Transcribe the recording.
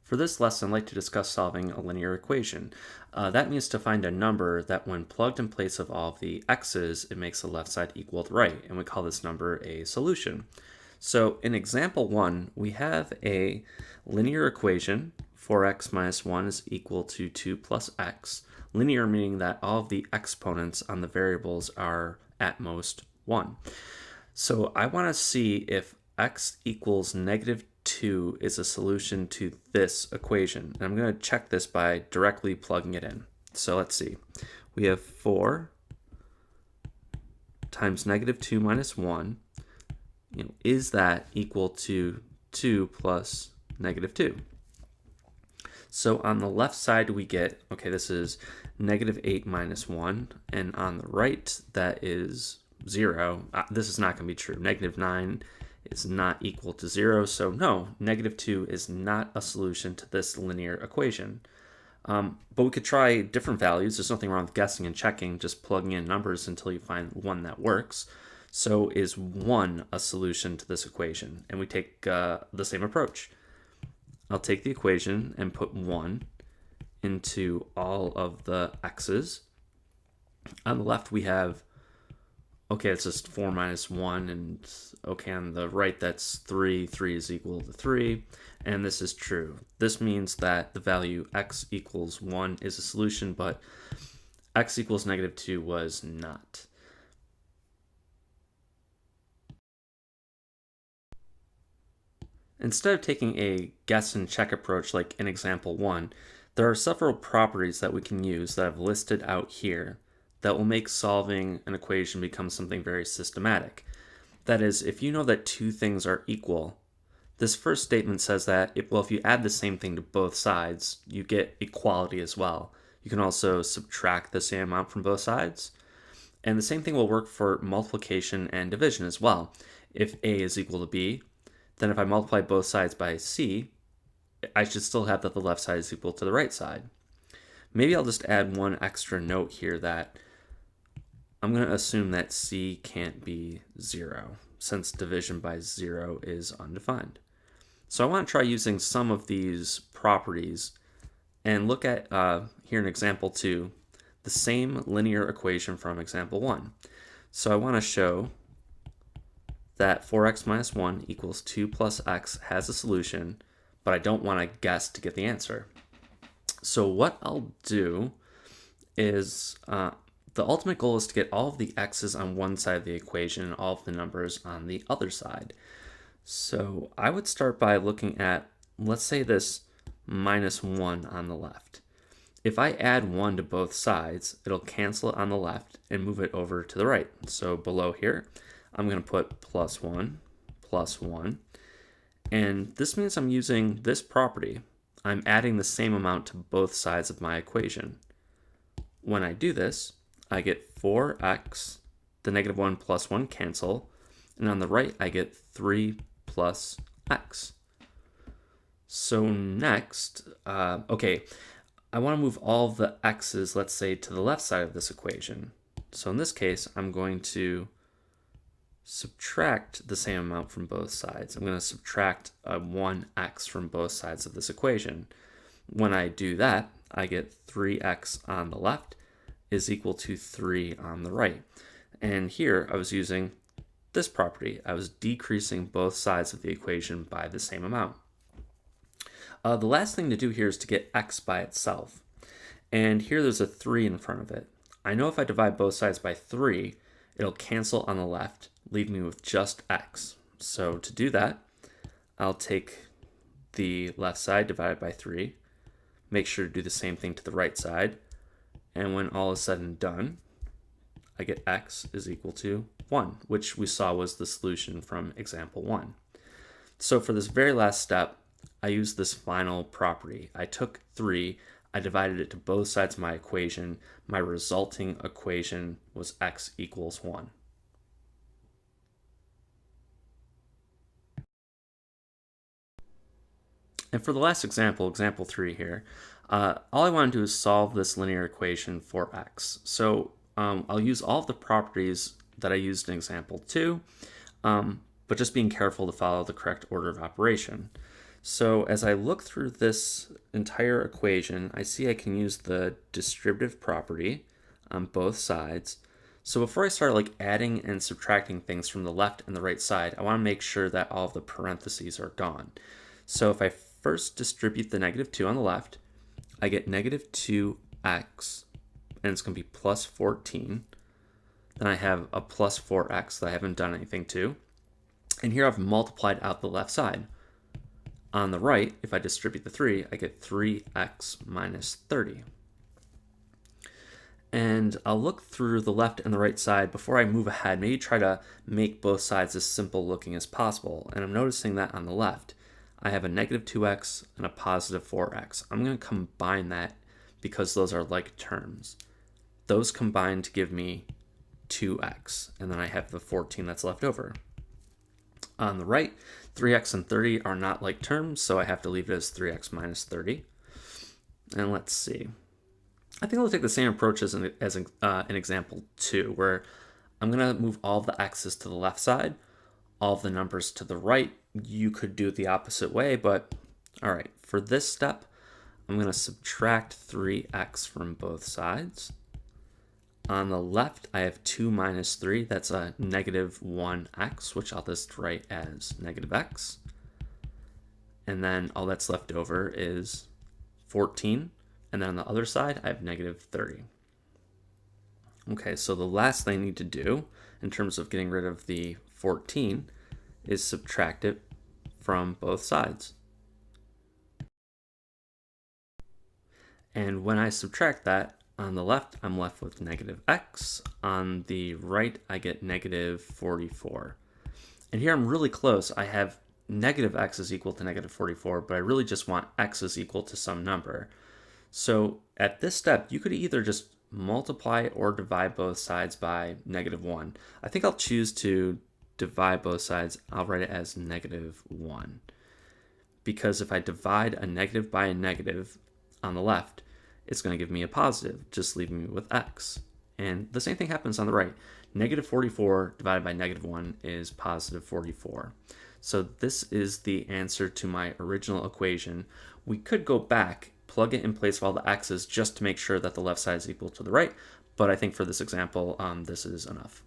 For this lesson, I'd like to discuss solving a linear equation. That means to find a number that when plugged in place of all of the x's, it makes the left side equal the right, and we call this number a solution. So in example 1, we have a linear equation, 4x minus 1 is equal to 2 plus x. Linear meaning that all of the exponents on the variables are at most 1. So I want to see if x equals negative 2 is a solution to this equation. And I'm going to check this by directly plugging it in. So let's see. We have 4 times negative 2 minus 1. Is that equal to 2 plus negative 2? So on the left side we get, okay, this is negative 8 minus 1. And on the right, that is 0. This is not going to be true. Negative 9 is not equal to 0, so no, negative 2 is not a solution to this linear equation. But we could try different values. There's nothing wrong with guessing and checking, just plugging in numbers until you find one that works. So is 1 a solution to this equation? And we take the same approach. I'll take the equation and put 1 into all of the x's. On the left we have, okay, it's just 4 minus 1, and okay, on the right that's 3. 3 is equal to 3, and this is true. This means that the value x equals 1 is a solution, but x equals negative 2 was not. Instead of taking a guess and check approach like in example 1, there are several properties that we can use that I've listed out here that will make solving an equation become something very systematic. That is, if you know that two things are equal, this first statement says that if you add the same thing to both sides, you get equality as well. You can also subtract the same amount from both sides. And the same thing will work for multiplication and division as well. If A is equal to B, then if I multiply both sides by C, I should still have that the left side is equal to the right side. Maybe I'll just add one extra note here that I'm going to assume that C can't be 0, since division by 0 is undefined. So I want to try using some of these properties and look at, here in example 2, the same linear equation from example 1. So I want to show that 4x minus 1 equals 2 plus x has a solution, but I don't want to guess to get the answer. So what I'll do is, the ultimate goal is to get all of the x's on one side of the equation and all of the numbers on the other side. So I would start by looking at, let's say this minus 1 on the left. If I add 1 to both sides, it'll cancel it on the left and move it over to the right. So below here, I'm going to put plus 1, plus 1. And this means I'm using this property. I'm adding the same amount to both sides of my equation. When I do this, I get 4x, the negative 1 plus 1 cancel, and on the right I get 3 plus x. So next, okay, I want to move all of the x's, let's say, to the left side of this equation. So in this case, I'm going to subtract the same amount from both sides. I'm going to subtract 1x from both sides of this equation. When I do that, I get 3x on the left is equal to 3 on the right. And here I was using this property. I was decreasing both sides of the equation by the same amount. The last thing to do here is to get x by itself. And here there's a 3 in front of it. I know if I divide both sides by 3, it'll cancel on the left, leave me with just x. So to do that, I'll take the left side divided by 3, make sure to do the same thing to the right side, and when all is said and done, I get x is equal to 1, which we saw was the solution from example 1. So for this very last step, I used this final property. I took 3, I divided it to both sides of my equation. My resulting equation was x equals 1. And for the last example, example 3 here, all I want to do is solve this linear equation for x. So I'll use all of the properties that I used in example 2, but just being careful to follow the correct order of operation. So as I look through this entire equation, I see I can use the distributive property on both sides. So before I start adding and subtracting things from the left and the right side, I want to make sure that all of the parentheses are gone. So if I first distribute the -2 on the left, I get -2x, and it's going to be plus 14. Then I have a plus 4x that I haven't done anything to. And here I've multiplied out the left side. On the right, if I distribute the 3, I get 3x minus 30. And I'll look through the left and the right side before I move ahead, maybe try to make both sides as simple looking as possible. And I'm noticing that on the left, I have a -2x and a positive 4x. I'm going to combine that because those are like terms. Those combine to give me 2x, and then I have the 14 that's left over. On the right, 3x and 30 are not like terms, so I have to leave it as 3x minus 30. And let's see. I think I'll take the same approach as an example 2, where I'm going to move all of the x's to the left side, all of the numbers to the right. You could do it the opposite way, but all right, for this step, I'm going to subtract 3x from both sides. On the left, I have 2 minus 3. That's a -1x, which I'll just write as -x. And then all that's left over is 14. And then on the other side, I have -30. Okay, so the last thing I need to do in terms of getting rid of the 14 is subtract it from both sides. And when I subtract that, on the left, I'm left with -x. On the right, I get -44. And here I'm really close. I have -x is equal to -44, but I really just want x is equal to some number. So at this step, you could either just multiply or divide both sides by -1. I think I'll choose to divide both sides. I'll write it as -1. Because if I divide a negative by a negative on the left, it's going to give me a positive, just leaving me with x. And the same thing happens on the right. -44 divided by -1 is positive 44. So this is the answer to my original equation. We could go back, plug it in place of all the x's just to make sure that the left side is equal to the right, but I think for this example, this is enough.